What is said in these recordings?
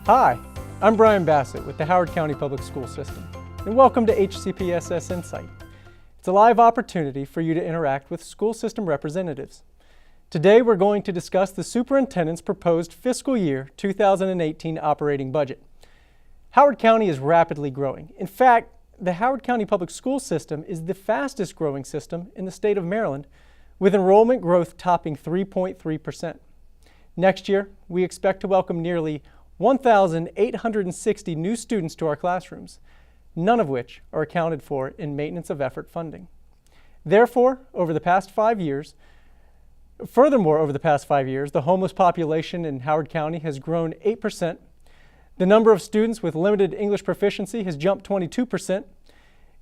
Hi, I'm Brian Bassett with the Howard County Public School System, and welcome to HCPSS Insight. It's a live opportunity for you to interact with school system representatives. Today we're going to discuss the superintendent's proposed fiscal year 2018 operating budget. Howard County is rapidly growing. In fact, the Howard County Public School System is the fastest growing system in the state of Maryland, with enrollment growth topping 3.3%. Next year, we expect to welcome nearly 1,860 new students to our classrooms, none of which are accounted for in maintenance of effort funding. Furthermore, over the past 5 years, the homeless population in Howard County has grown 8%. The number of students with limited English proficiency has jumped 22%,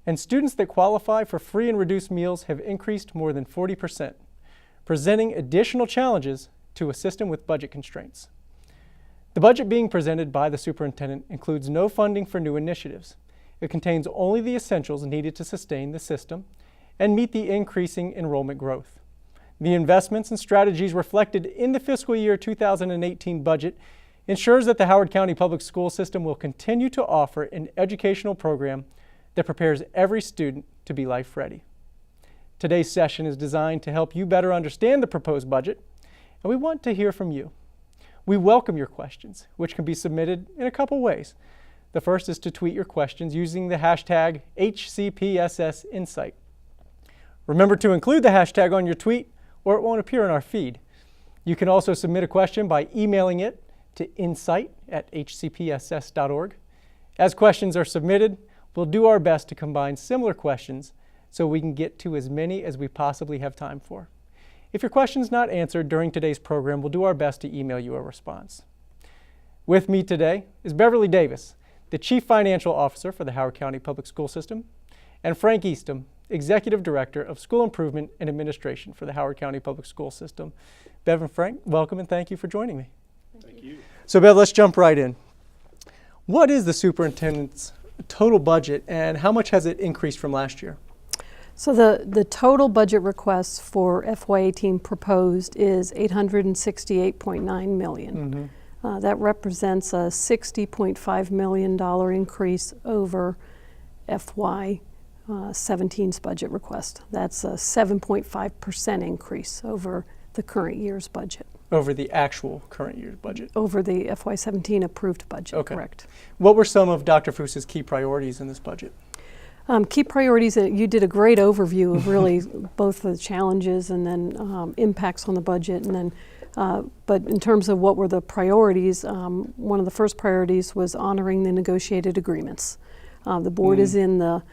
and students that qualify for free and reduced meals have increased more than 40%, presenting additional challenges to a system with budget constraints. The budget being presented by the superintendent includes no funding for new initiatives. It contains only the essentials needed to sustain the system and meet the increasing enrollment growth. The investments and strategies reflected in the fiscal year 2018 budget ensures that the Howard County Public School System will continue to offer an educational program that prepares every student to be life ready. Today's session is designed to help you better understand the proposed budget, and we want to hear from you. We welcome your questions, which can be submitted in a couple ways. The first is to tweet your questions using the hashtag HCPSSInsight. Remember to include the hashtag on your tweet, or it won't appear in our feed. You can also submit a question by emailing it to insight@hcpss.org. As questions are submitted, we'll do our best to combine similar questions so we can get to as many as we possibly have time for. If your question's not answered during today's program, we'll do our best to email you a response. With me today is Beverly Davis, the Chief Financial Officer for the Howard County Public School System, and Frank Eastham, Executive Director of School Improvement and Administration for the Howard County Public School System. Bev and Frank, welcome and thank you for joining me. Thank you. So Bev, let's jump right in. What is the superintendent's total budget and how much has it increased from last year? So the total budget request for FY18 proposed is $868.9 million. Mm-hmm. That represents a $60.5 million increase over FY17's budget request. That's a 7.5% increase over the current year's budget. Over the actual current year's budget? Over the FY17 approved budget, okay. Correct. What were some of Dr. Foos's key priorities in this budget? Key priorities, you did a great overview of really both the challenges and then impacts on the budget. And then, but in terms of what were the priorities, one of the first priorities was honoring the negotiated agreements. The board is in the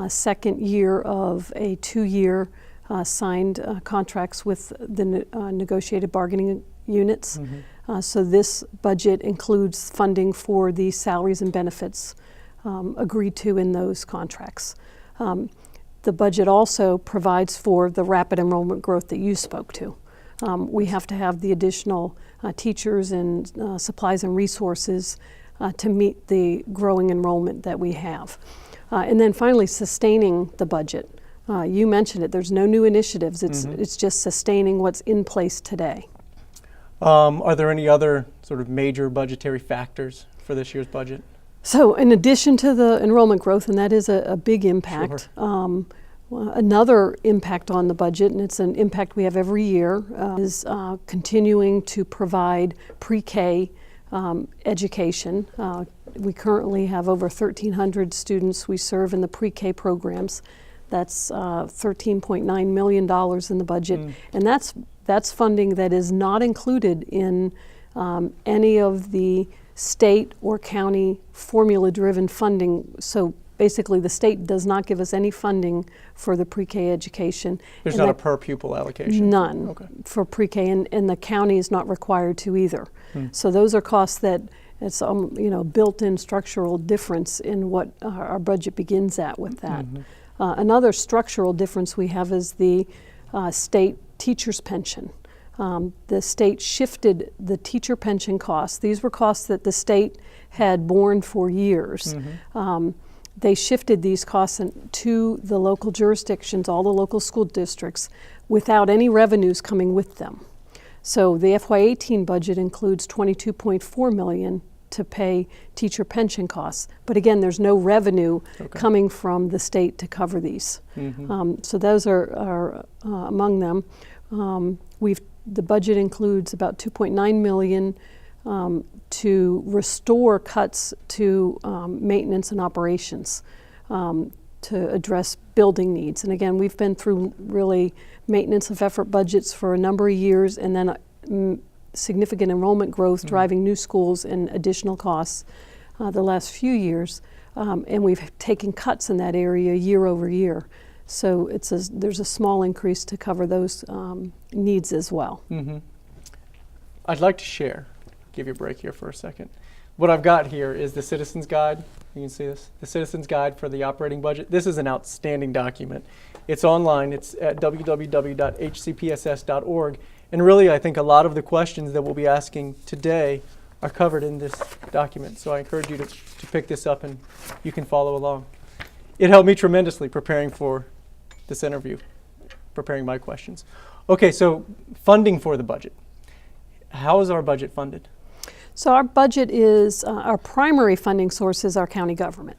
second year of a 2-year signed contracts with the negotiated bargaining units. Mm-hmm. So this budget includes funding for the salaries and benefits agreed to in those contracts. The budget also provides for the rapid enrollment growth that you spoke to. We have to have the additional teachers and supplies and resources to meet the growing enrollment that we have. And then finally, sustaining the budget. You mentioned it, there's no new initiatives, it's just sustaining what's in place today. Are there any other sort of major budgetary factors for this year's budget? So in addition to the enrollment growth, and that is a big impact, Sure. Another impact on the budget, and it's an impact we have every year, is continuing to provide pre-K education. We currently have over 1,300 students we serve in the pre-K programs. That's $13.9 million in the budget, and that's funding that is not included in any of the state or county formula-driven funding. So basically the state does not give us any funding for the pre-K education. There's not a per pupil allocation? None for pre-K, and the county is not required to either. So those are costs that it's built-in structural difference in what our budget begins at with that. Another structural difference we have is the state teacher's pension. The state shifted the teacher pension costs. These were costs that the state had borne for years. They shifted these costs to the local jurisdictions, all the local school districts, without any revenues coming with them. So the FY18 budget includes $22.4 million to pay teacher pension costs. But again, there's no revenue coming from the state to cover these. So those are among them. The budget includes about $2.9 million to restore cuts to maintenance and operations to address building needs. And again, we've been through really maintenance of effort budgets for a number of years, and then significant enrollment growth driving new schools and additional costs the last few years. And we've taken cuts in that area year over year. So there's a small increase to cover those needs as well. I'd like to share, give you a break here for a second. What I've got here is the Citizens Guide. You can see this, the Citizens Guide for the operating budget. This is an outstanding document. It's online. It's at www.hcpss.org. And really, I think a lot of the questions that we'll be asking today are covered in this document. So I encourage you to pick this up and you can follow along. It helped me tremendously preparing for this interview, preparing my questions. Okay, so funding for the budget. How is our budget funded? So our budget is, our primary funding source is our county government.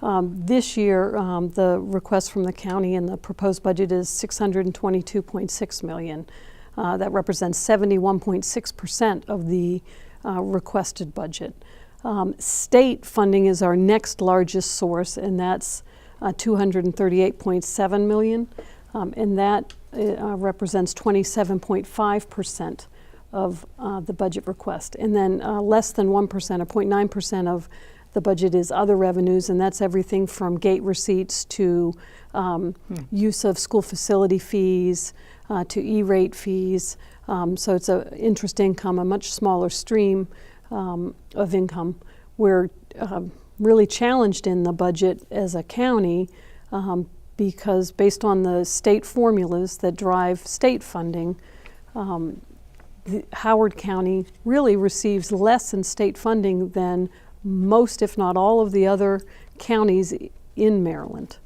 This year, the request from the county in the proposed budget is $622.6 million. That represents 71.6% of the requested budget. State funding is our next largest source, and that's $238.7 million, and that represents 27.5% of the budget request. And then less than 1%, or 0.9% of the budget is other revenues, and that's everything from gate receipts to use of school facility fees to E-rate fees. So it's an interest income, a much smaller stream of income. We're really challenged in the budget as a county because based on the state formulas that drive state funding, Howard County really receives less in state funding than most, if not all, of the other counties in Maryland.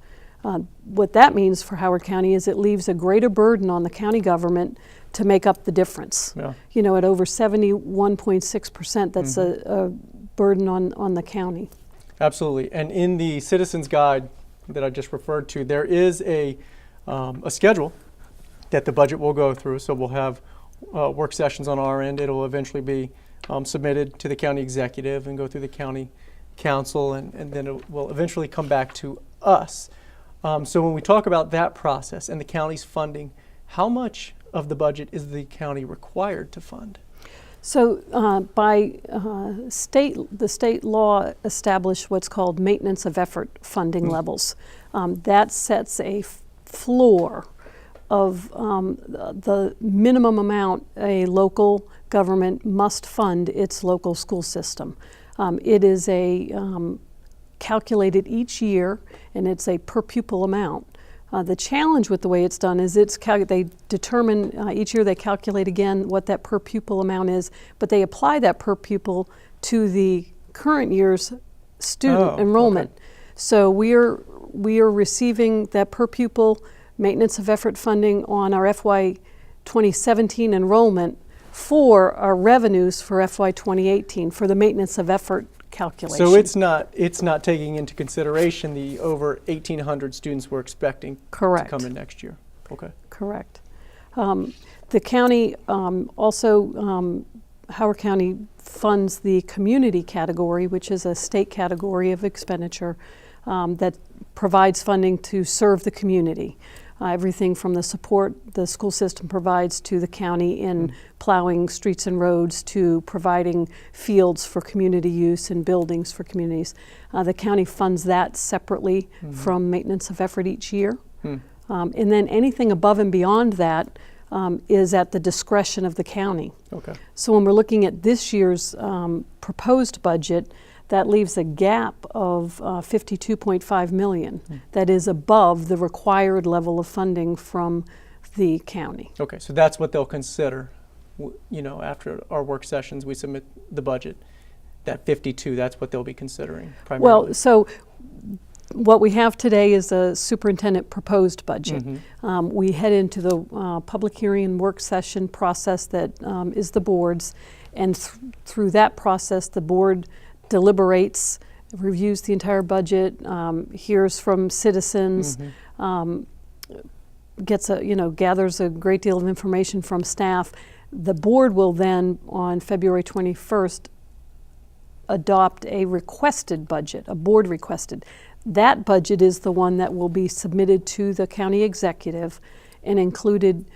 What that means for Howard County is it leaves a greater burden on the county government to make up the difference. Yeah. You know, at over 71.6%, that's a burden on the county. Absolutely. And in the Citizens Guide that I just referred to, there is a schedule that the budget will go through. So we'll have work sessions on our end. It'll eventually be submitted to the county executive and go through the county council, and then it will eventually come back to us. So when we talk about that process and the county's funding, how much of the budget is the county required to fund? So by the state law established what's called maintenance of effort funding levels. That sets a floor of the minimum amount a local government must fund its local school system. It is calculated each year, and it's a per pupil amount. The challenge with the way it's done is they determine each year, they calculate again what that per pupil amount is, but they apply that per pupil to the current year's student enrollment. Okay. So we are receiving that per pupil maintenance of effort funding on our FY 2017 enrollment for our revenues for FY 2018 for the maintenance of effort calculation. So it's not taking into consideration the over 1,800 students we're expecting to come in next year. Okay. Correct. The county also, Howard County funds the community category, which is a state category of expenditure that provides funding to serve the community. Everything from the support the school system provides to the county in plowing streets and roads to providing fields for community use and buildings for communities. The county funds that separately from maintenance of effort each year. And then anything above and beyond that is at the discretion of the county. Okay. So when we're looking at this year's proposed budget, that leaves a gap of $52.5 million that is above the required level of funding from the county. Okay, so that's what they'll consider. You know, after our work sessions, we submit the budget. That 52, that's what they'll be considering primarily. Well, so what we have today is a superintendent proposed budget. We head into the public hearing and work session process that is the board's, And through that process, the board deliberates, reviews the entire budget, hears from citizens, gathers a great deal of information from staff. The board will then, on February 21st, adopt a requested budget, a board requested. That budget is the one that will be submitted to the county executive and included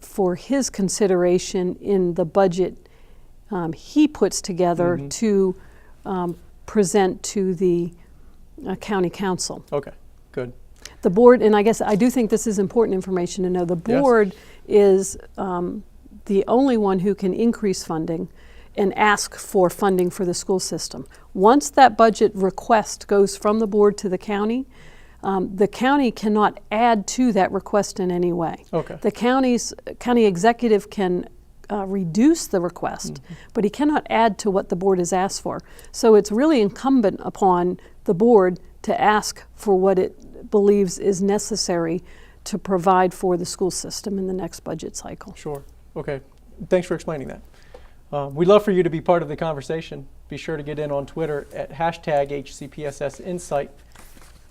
for his consideration in the budget he puts together to present to the county council. Okay, good. The board, and I guess I do think this is important information to know, the board is the only one who can increase funding and ask for funding for the school system. Once that budget request goes from the board to the county cannot add to that request in any way. Okay. The county executive can reduce the request, but he cannot add to what the board has asked for. So it's really incumbent upon the board to ask for what it believes is necessary to provide for the school system in the next budget cycle. Sure. Okay. Thanks for explaining that. We'd love for you to be part of the conversation. Be sure to get in on Twitter at #HCPSSinsight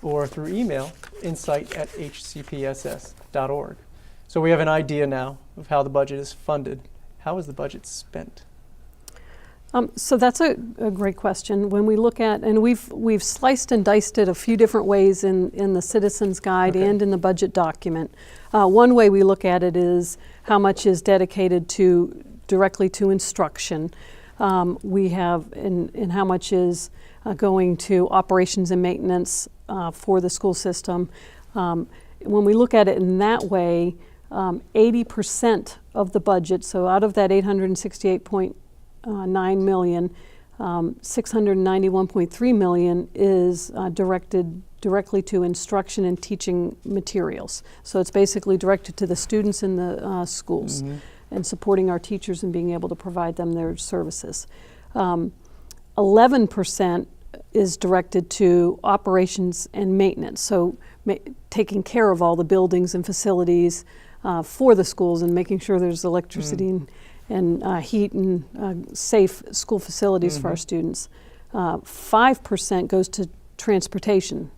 or through email, insight@hcpss.org. So we have an idea now of how the budget is funded. How is the budget spent? So that's a great question. When we look at, and we've sliced and diced it a few different ways in the Citizens Guide and in the budget document. One way we look at it is how much is dedicated directly to instruction. We have in how much is going to operations and maintenance for the school system. When we look at it in that way, 80% of the budget, so out of that $868.9 million, $691.3 million is directed directly to instruction and teaching materials. So it's basically directed to the students in the schools and supporting our teachers and being able to provide them their services. 11% is directed to operations and maintenance, so taking care of all the buildings and facilities for the schools and making sure there's electricity and heat and safe school facilities for our students. 5% goes to transportation,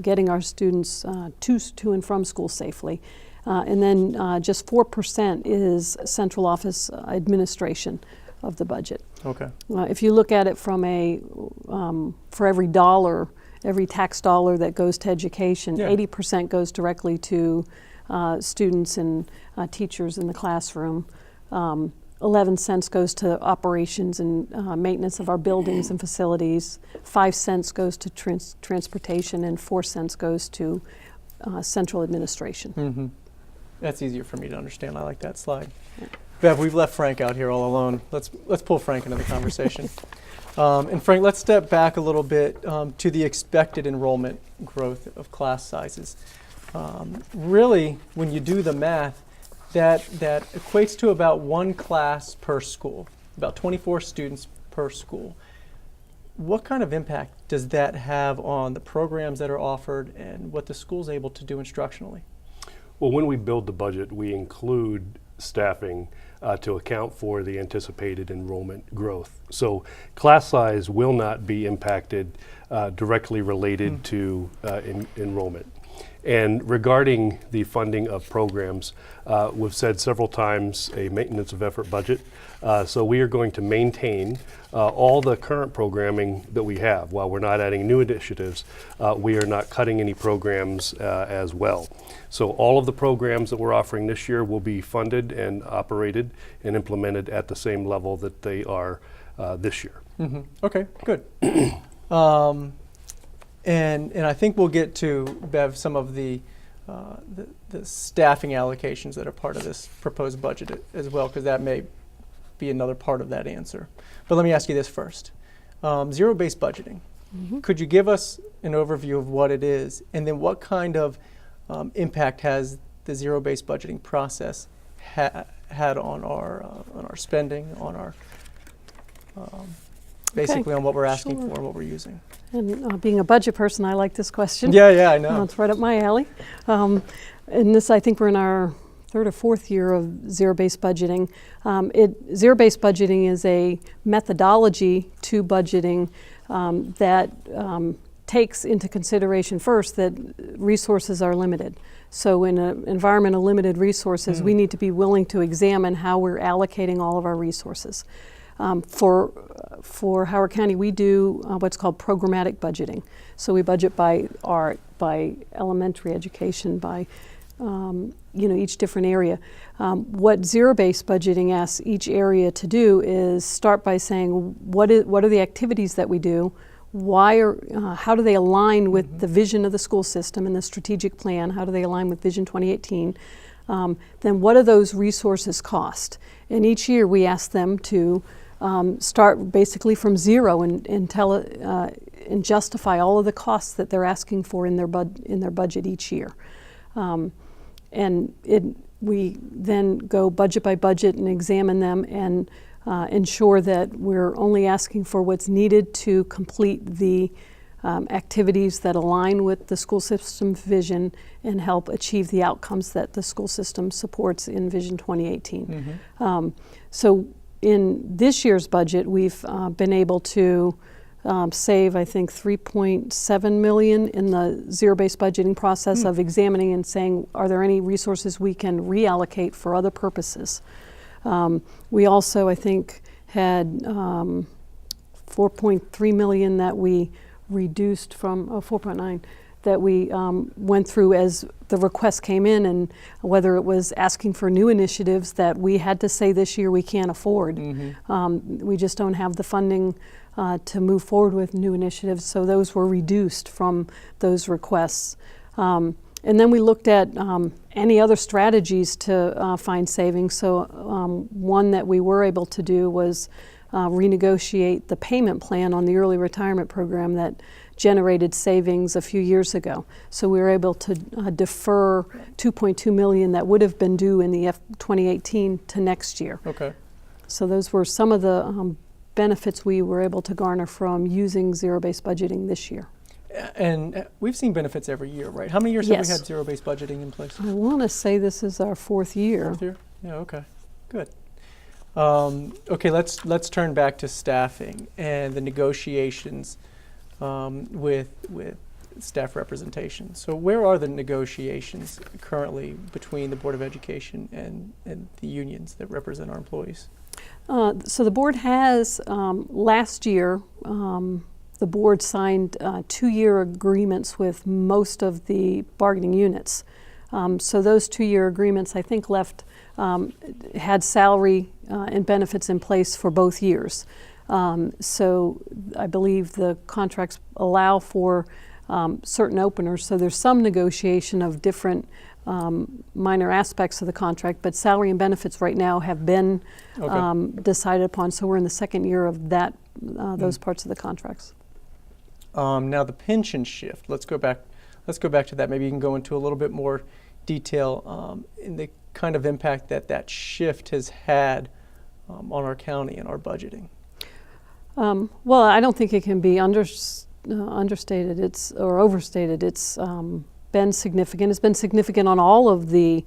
getting our students to and from school safely. And then just 4% is central office administration of the budget. Okay. If you look at it from for every dollar, every tax dollar that goes to education, 80% goes directly to students and teachers in the classroom. 11 cents goes to operations and maintenance of our buildings and facilities. 5 cents goes to transportation, and 4 cents goes to central administration. That's easier for me to understand. I like that slide. Bev, we've left Frank out here all alone. Let's pull Frank into the conversation. And Frank, let's step back a little bit to the expected enrollment growth of class sizes. Really, when you do the math, that equates to about one class per school, about 24 students per school. What kind of impact does that have on the programs that are offered and what the school's able to do instructionally? Well, when we build the budget, we include staffing to account for the anticipated enrollment growth. So class size will not be impacted directly related to enrollment. And regarding the funding of programs, we've said several times a maintenance of effort budget. So we are going to maintain all the current programming that we have. While we're not adding new initiatives, we are not cutting any programs as well. So all of the programs that we're offering this year will be funded and operated and implemented at the same level that they are this year. Okay, good. And I think we'll get to, Bev, some of the staffing allocations that are part of this proposed budget as well, because that may be another part of that answer. But let me ask you this first. Zero-based budgeting. Could you give us an overview of what it is, and then what kind of impact has the zero-based budgeting process had on our spending, on our basically on what we're asking for and what we're using? And being a budget person, I like this question. Yeah, I know. It's right up my alley. And this, I think we're in our third or fourth year of zero-based budgeting. Zero-based budgeting is a methodology to budgeting that takes into consideration first that resources are limited. So in an environment of limited resources, we need to be willing to examine how we're allocating all of our resources. For Howard County, we do what's called programmatic budgeting. So we budget by art, by elementary education, by each different area. What zero-based budgeting asks each area to do is start by saying what are the activities that we do, how do they align with the vision of the school system and the strategic plan, how do they align with Vision 2018, then what do those resources cost? And each year we ask them to start basically from zero and justify all of the costs that they're asking for in their budget each year. We then go budget by budget and examine them and ensure that we're only asking for what's needed to complete the activities that align with the school system's vision and help achieve the outcomes that the school system supports in Vision 2018. So in this year's budget, we've been able to save, I think, $3.7 million in the zero-based budgeting process of examining and saying, are there any resources we can reallocate for other purposes? We also, I think, had $4.3 million that we reduced from 4.9 that we went through as the requests came in, and whether it was asking for new initiatives that we had to say this year we can't afford. We just don't have the funding to move forward with new initiatives, so those were reduced from those requests. And then we looked at any other strategies to find savings. So one that we were able to do was renegotiate the payment plan on the early retirement program that generated savings a few years ago. So we were able to defer $2.2 million that would have been due in the 2018 to next year. Okay. So those were some of the benefits we were able to garner from using zero-based budgeting this year. And we've seen benefits every year, right? How many years have we Yes. had zero-based budgeting in place? I want to say this is our fourth year. Fourth year? Yeah, okay, good. Okay, let's turn back to staffing and the negotiations with staff representation. So where are the negotiations currently between the Board of Education and the unions that represent our employees? So the board has, last year, the board signed 2-year agreements with most of the bargaining units. So those 2-year agreements, I think, had salary and benefits in place for both years. So I believe the contracts allow for certain openers. So there's some negotiation of different minor aspects of the contract, but salary and benefits right now have been decided upon. So we're in the second year of that those parts of the contracts. Now the pension shift. Let's go back to that. Maybe you can go into a little bit more detail in the kind of impact that shift has had on our county and our budgeting. Well, I don't think it can be understated or overstated. It's been significant. It's been significant on all of the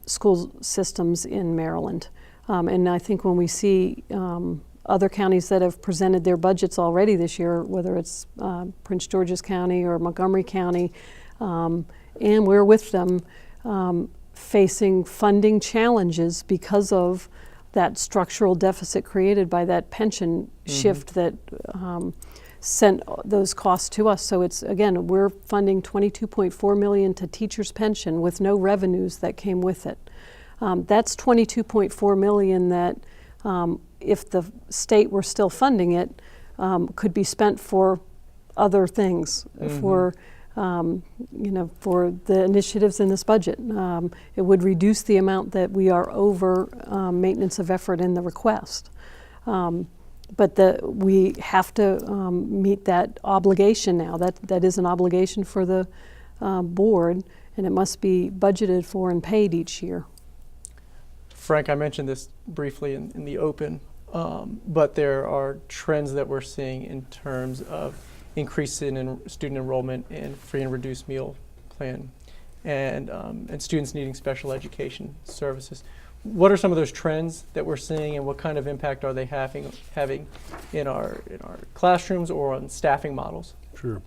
school systems in Maryland. And I think when we see other counties that have presented their budgets already this year, whether it's Prince George's County or Montgomery County, and we're with them facing funding challenges because of that structural deficit created by that pension shift that sent those costs to us. So it's, again, we're funding $22.4 million to teachers' pension with no revenues that came with it. That's $22.4 million that if the state were still funding it, could be spent for other things, for the initiatives in this budget. It would reduce the amount that we are over maintenance of effort in the request. But we have to meet that obligation now. That is an obligation for the board, and it must be budgeted for and paid each year. Frank, I mentioned this briefly in the open, but there are trends that we're seeing in terms of increase in student enrollment in free and reduced meal plan. and students needing special education services. What are some of those trends that we're seeing, and what kind of impact are they having in our classrooms or on staffing models? Sure.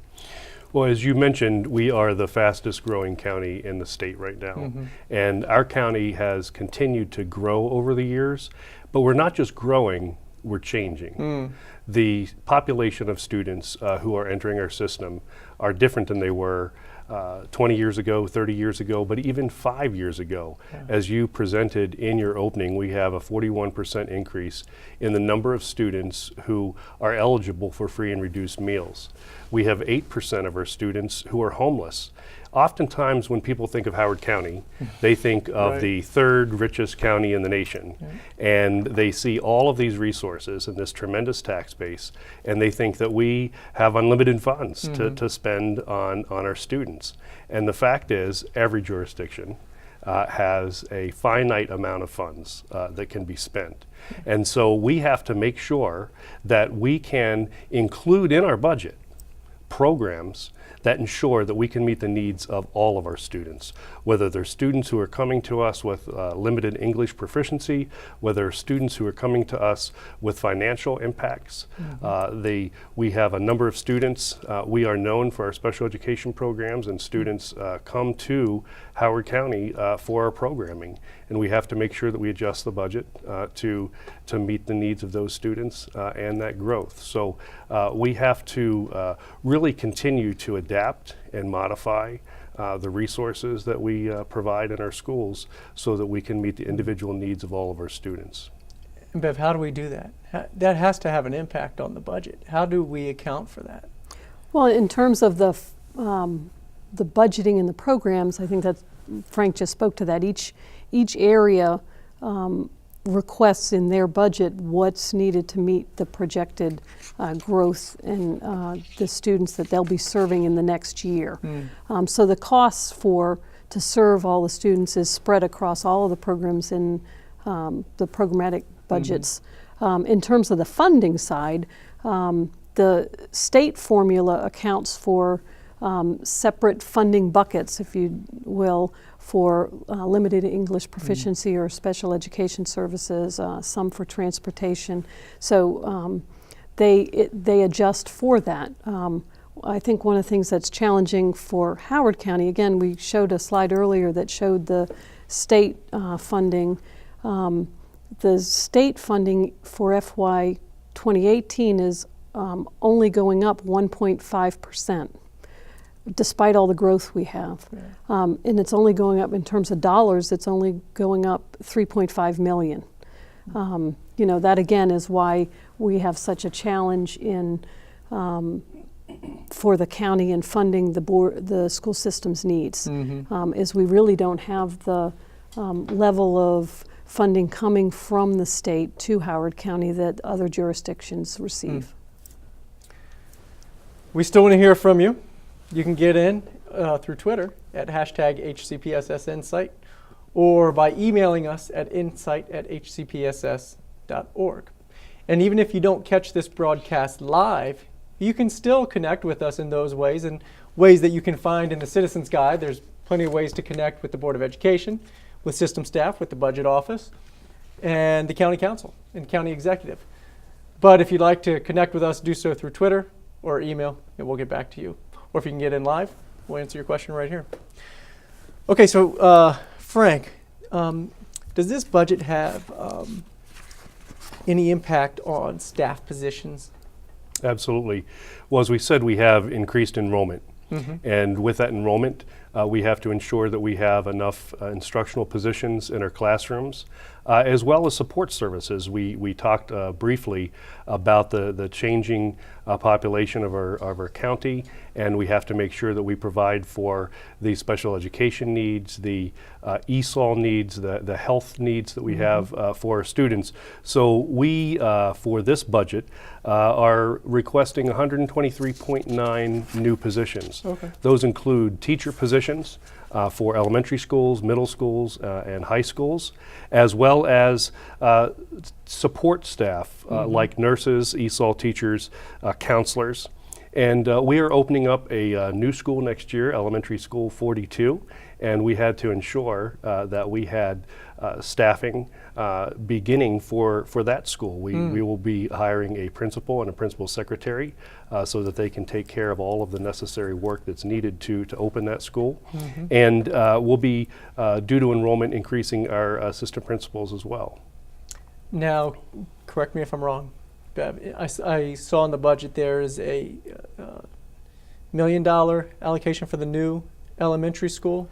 Well, as you mentioned, we are the fastest growing county in the state right now. And our county has continued to grow over the years, but we're not just growing, we're changing. The population of students who are entering our system are different than they were 20 years ago, 30 years ago, but even 5 years ago. As you presented in your opening, we have a 41% increase in the number of students who are eligible for free and reduced meals. We have 8% of our students who are homeless. Oftentimes when people think of Howard County, they think of the third richest county in the nation. And they see all of these resources and this tremendous tax base, and they think that we have unlimited funds to spend on our students. And the fact is, every jurisdiction has a finite amount of funds that can be spent. And so we have to make sure that we can include in our budget programs that ensure that we can meet the needs of all of our students, whether they're students who are coming to us with limited English proficiency, whether students who are coming to us with financial impacts. We have a number of students. We are known for our special education programs, and students come to Howard County for our programming. And we have to make sure that we adjust the budget to meet the needs of those students and that growth. So we have to really continue to adapt and modify the resources that we provide in our schools so that we can meet the individual needs of all of our students. And Bev, how do we do that? That has to have an impact on the budget. How do we account for that? Well, in terms of the budgeting and the programs, I think that Frank just spoke to that. Each area requests in their budget what's needed to meet the projected growth and the students that they'll be serving in the next year. So the costs to serve all the students is spread across all of the programs in the programmatic budgets. In terms of the funding side, the state formula accounts for separate funding buckets, if you will, for limited English proficiency or special education services, some for transportation. So they adjust for that. I think one of the things that's challenging for Howard County, again, we showed a slide earlier that showed the state funding. The state funding for FY 2018 is only going up 1.5%. Despite all the growth we have. And it's only going up in terms of dollars, it's only going up 3.5 million. You know, that again is why we have such a challenge in for the county in funding the school system's needs, is we really don't have the level of funding coming from the state to Howard County that other jurisdictions receive. We still want to hear from you. You can get in through Twitter at #HCPSSinsight or by emailing us at insight@hcpss.org. And even if you don't catch this broadcast live, you can still connect with us in those ways, and ways that you can find in the Citizens Guide. There's plenty of ways to connect with the Board of Education, with system staff, with the Budget Office, and the County Council and County Executive. But if you'd like to connect with us, do so through Twitter or email, and we'll get back to you. Or if you can get in live, we'll answer your question right here. Okay, so Frank, does this budget have any impact on staff positions? Absolutely. Well, as we said, we have increased enrollment. And with that enrollment, we have to ensure that we have enough instructional positions in our classrooms, as well as support services. We talked briefly about the changing population of our county, and we have to make sure that we provide for the special education needs, the ESOL needs, the health needs that we have for our students. So we, for this budget, are requesting 123.9 new positions. Those include teacher positions for elementary schools, middle schools, and high schools, as well as support staff like nurses, ESOL teachers, counselors. And we are opening up a new school next year, Elementary School 42, and we had to ensure that we had staffing beginning for that school. We will be hiring a principal and a principal secretary so that they can take care of all of the necessary work that's needed to open that school. And we'll be, due to enrollment, increasing our assistant principals as well. Now, correct me if I'm wrong, Bev, I saw in the budget there is a $1 million allocation for the new elementary school.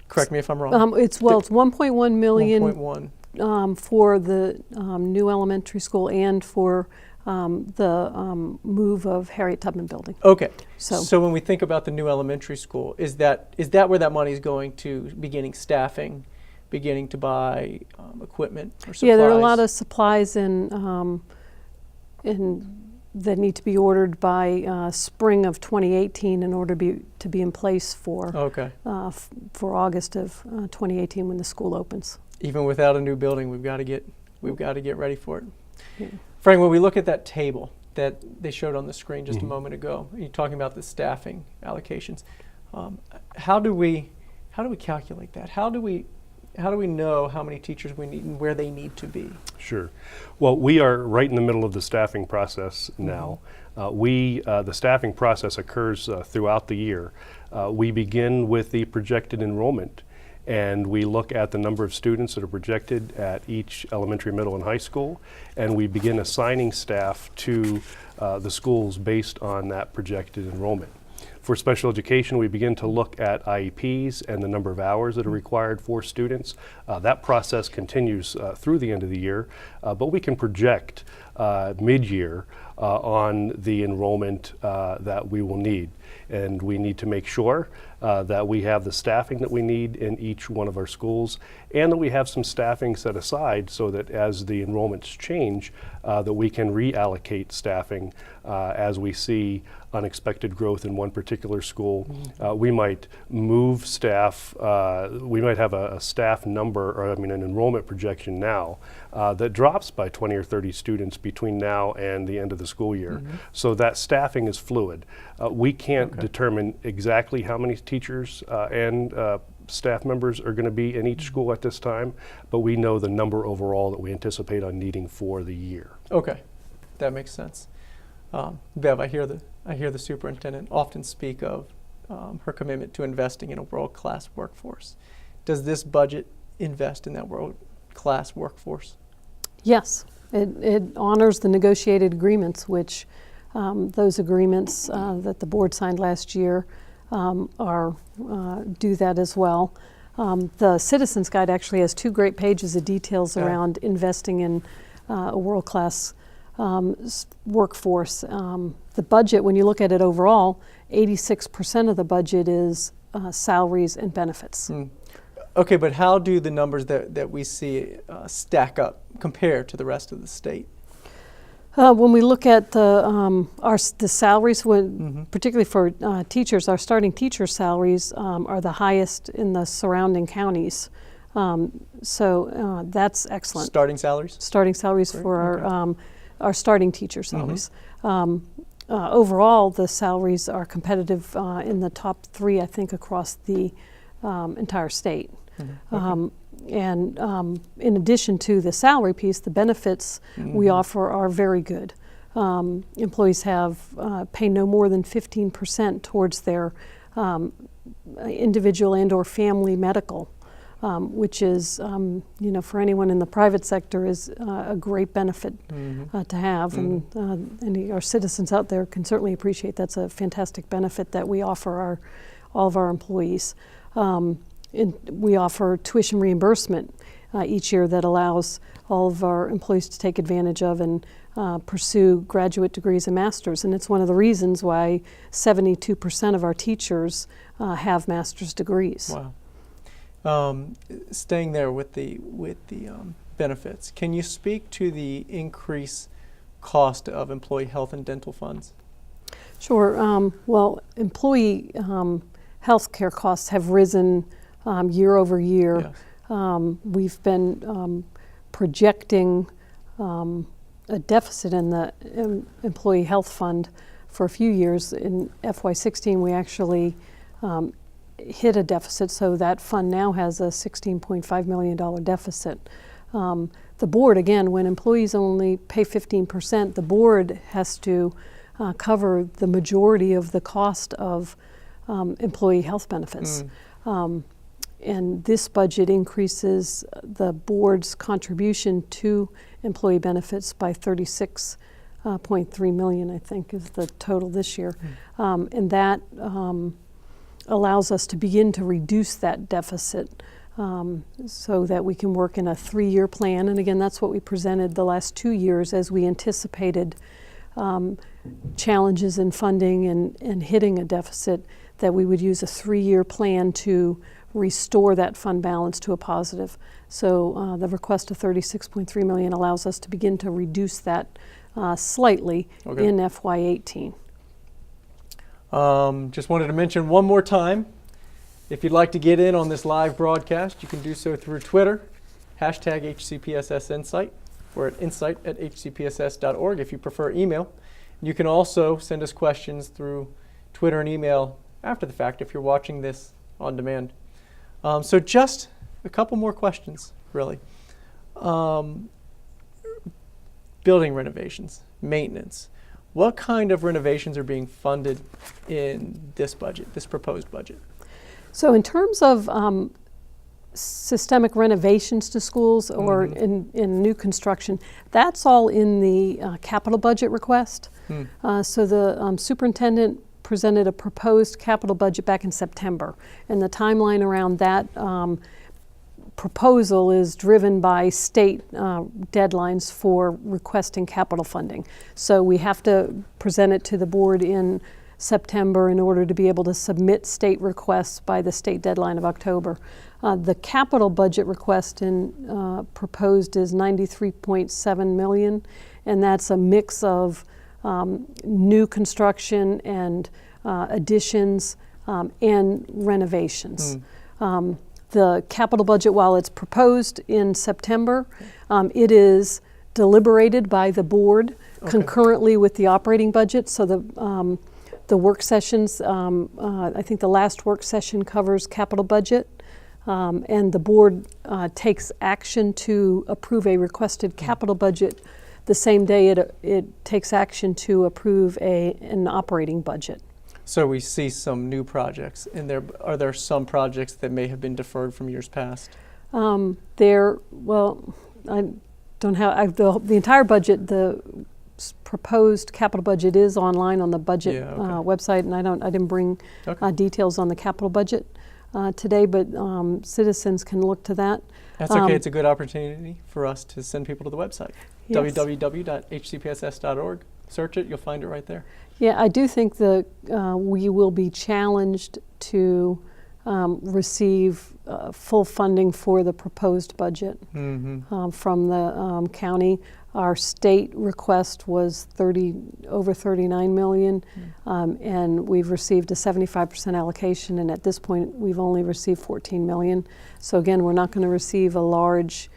Correct me if I'm wrong. It's 1.1 million 1.1. for the new elementary school and for the move of Harriet Tubman Building. Okay. So- So when we think about the new elementary school, is that where that money is going to, beginning staffing, beginning to buy equipment or supplies? Yeah, there are a lot of supplies that need to be ordered by spring of 2018 in order to be in place for Okay. for August of 2018 when the school opens. Even without a new building, we've got to get ready for it. Yeah. Frank, when we look at that table that they showed on the screen just a moment ago, you're talking about the staffing allocations. How do we calculate that? How do we know how many teachers we need and where they need to be? Sure. Well, we are right in the middle of the staffing process now. The staffing process occurs throughout the year. We begin with the projected enrollment, and we look at the number of students that are projected at each elementary, middle, and high school, and we begin assigning staff to the schools based on that projected enrollment. For special education, we begin to look at IEPs and the number of hours that are required for students. That process continues through the end of the year, but we can project mid-year on the enrollment that we will need. And we need to make sure that we have the staffing that we need in each one of our schools, and that we have some staffing set aside so that as the enrollments change, that we can reallocate staffing as we see unexpected growth in one particular school. We might move staff, we might have a staff number, or an enrollment projection now that drops by 20 or 30 students between now and the end of the school year. So that staffing is fluid. We can't determine exactly how many teachers and staff members are going to be in each school at this time, but we know the number overall that we anticipate on needing for the year. Okay, that makes sense. Bev, I hear the superintendent often speak of her commitment to investing in a world-class workforce. Does this budget invest in that world-class workforce? Yes, it honors the negotiated agreements, which those agreements that the board signed last year do that as well. The Citizens Guide actually has 2 great pages of details around investing in a world-class workforce. The budget, when you look at it overall, 86% of the budget is salaries and benefits. Okay, but how do the numbers that we see stack up compared to the rest of the state? When we look at the salaries, particularly for teachers, our starting teacher salaries are the highest in the surrounding counties. So that's excellent. Starting salaries? Starting salaries for our starting teacher salaries. Overall, the salaries are competitive in the top 3, I think, across the entire state. And in addition to the salary piece, the benefits we offer are very good. Employees pay no more than 15% towards their individual and or family medical, which is, for anyone in the private sector is a great benefit to have. And our citizens out there can certainly appreciate that's a fantastic benefit that we offer all of our employees. We offer tuition reimbursement each year that allows all of our employees to take advantage of and pursue graduate degrees and masters. And it's one of the reasons why 72% of our teachers have master's degrees. Wow. Staying there with the benefits, can you speak to the increased cost of employee health and dental funds? Sure. Well, employee health care costs have risen year over year. Yes. We've been projecting a deficit in the employee health fund for a few years. In FY16, we actually hit a deficit, so that fund now has a $16.5 million deficit. The board, again, when employees only pay 15%, the board has to cover the majority of the cost of employee health benefits. And this budget increases the board's contribution to employee benefits by $36.3 million, I think, is the total this year. And that allows us to begin to reduce that deficit so that we can work in a 3-year plan. And again, that's what we presented the last 2 years as we anticipated challenges in funding and hitting a deficit, that we would use a 3-year plan to restore that fund balance to a positive. So the request of $36.3 million allows us to begin to reduce that slightly in FY18. Just wanted to mention one more time, if you'd like to get in on this live broadcast, you can do so through Twitter, #HCPSSinsight, or at insight@hcpss.org if you prefer email. You can also send us questions through Twitter and email after the fact if you're watching this on demand. So just a couple more questions, really. Building renovations, maintenance. What kind of renovations are being funded in this budget, this proposed budget? So in terms of systemic renovations to schools or in new construction, that's all in the capital budget request. So the superintendent presented a proposed capital budget back in September, and the timeline around that proposal is driven by state deadlines for requesting capital funding. So we have to present it to the board in September in order to be able to submit state requests by the state deadline of October. The capital budget request proposed is $93.7 million, and that's a mix of new construction and additions and renovations. The capital budget, while it's proposed in September, it is deliberated by the board concurrently with the operating budget. So the work sessions, I think the last work session covers capital budget, and the board takes action to approve a requested capital budget the same day it takes action to approve an operating budget. So we see some new projects in there. Are there some projects that may have been deferred from years past? I don't have the entire budget. The proposed capital budget is online on the budget website, and I didn't bring details on the capital budget today, but citizens can look to that. That's okay. It's a good opportunity for us to send people to the website, yes. www.hcpss.org. Search it, you'll find it right there. Yeah, I do think that we will be challenged to receive full funding for the proposed budget from the county. Our state request was over $39 million, and we've received a 75% allocation, and at this point we've only received $14 million. So again, we're not going to receive a large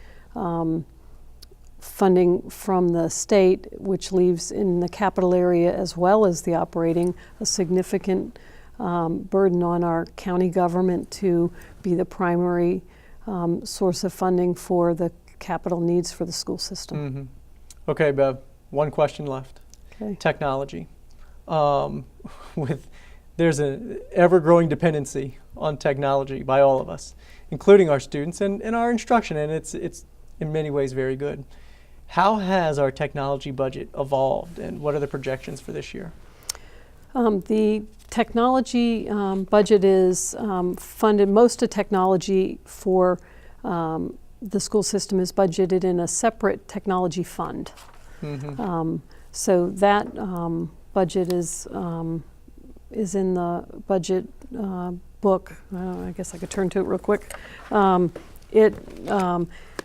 funding from the state, which leaves in the capital area as well as the operating a significant burden on our county government to be the primary source of funding for the capital needs for the school system. Okay, Bev, one question left. Okay. Technology. There's an ever-growing dependency on technology by all of us, including our students and our instruction, and it's in many ways very good. How has our technology budget evolved, and what are the projections for this year? The technology budget is funded. Most of technology for the school system is budgeted in a separate technology fund. So that budget is in the budget book. I guess I could turn to it real quick.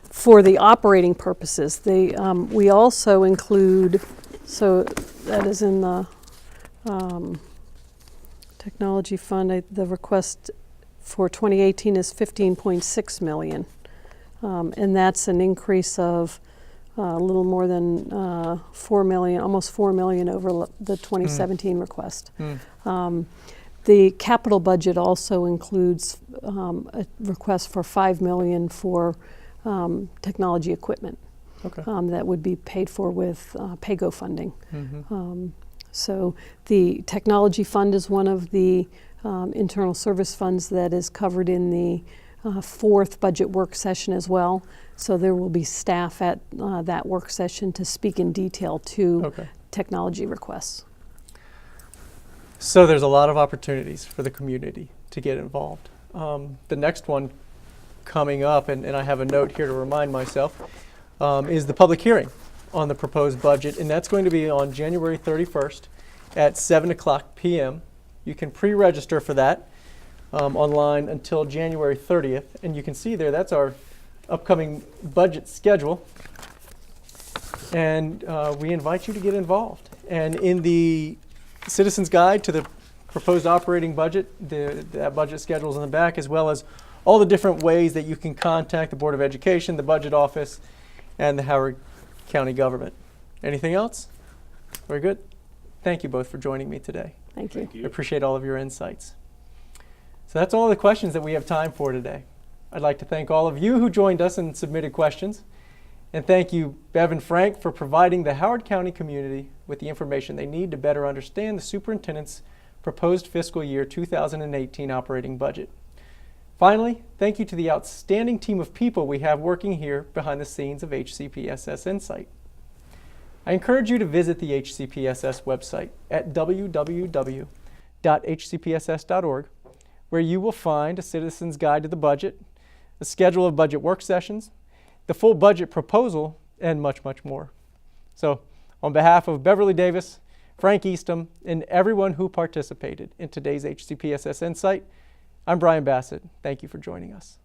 For the operating purposes, we also include, so that is in the technology fund. The request for 2018 is $15.6 million. And that's an increase of a little more than 4 million, almost 4 million over the 2017 request. The capital budget also includes a request for 5 million for technology equipment. Okay. That would be paid for with PAYGO funding. So the technology fund is one of the internal service funds that is covered in the fourth budget work session as well. So there will be staff at that work session to speak in detail to Okay. technology requests. So there's a lot of opportunities for the community to get involved. The next one coming up, and I have a note here to remind myself, is the public hearing on the proposed budget, and that's going to be on January 31st at 7 o'clock p.m. You can pre-register for that online until January 30th, and you can see there that's our upcoming budget schedule, and we invite you to get involved. And in the Citizen's Guide to the proposed operating budget, that budget schedule is in the back, as well as all the different ways that you can contact the Board of Education, the Budget Office, and the Howard County government. Anything else? Very good. Thank you both for joining me today. Thank you. I appreciate all of your insights. So that's all the questions that we have time for today. I'd like to thank all of you who joined us and submitted questions. And thank you, Bev and Frank, for providing the Howard County community with the information they need to better understand the superintendent's proposed fiscal year 2018 operating budget. Finally, thank you to the outstanding team of people we have working here behind the scenes of HCPSS Insight. I encourage you to visit the HCPSS website at www.hcpss.org, where you will find a Citizen's Guide to the Budget, a schedule of budget work sessions, the full budget proposal, and much, much more. So, on behalf of Beverly Davis, Frank Eastham, and everyone who participated in today's HCPSS Insight, I'm Brian Bassett. Thank you for joining us.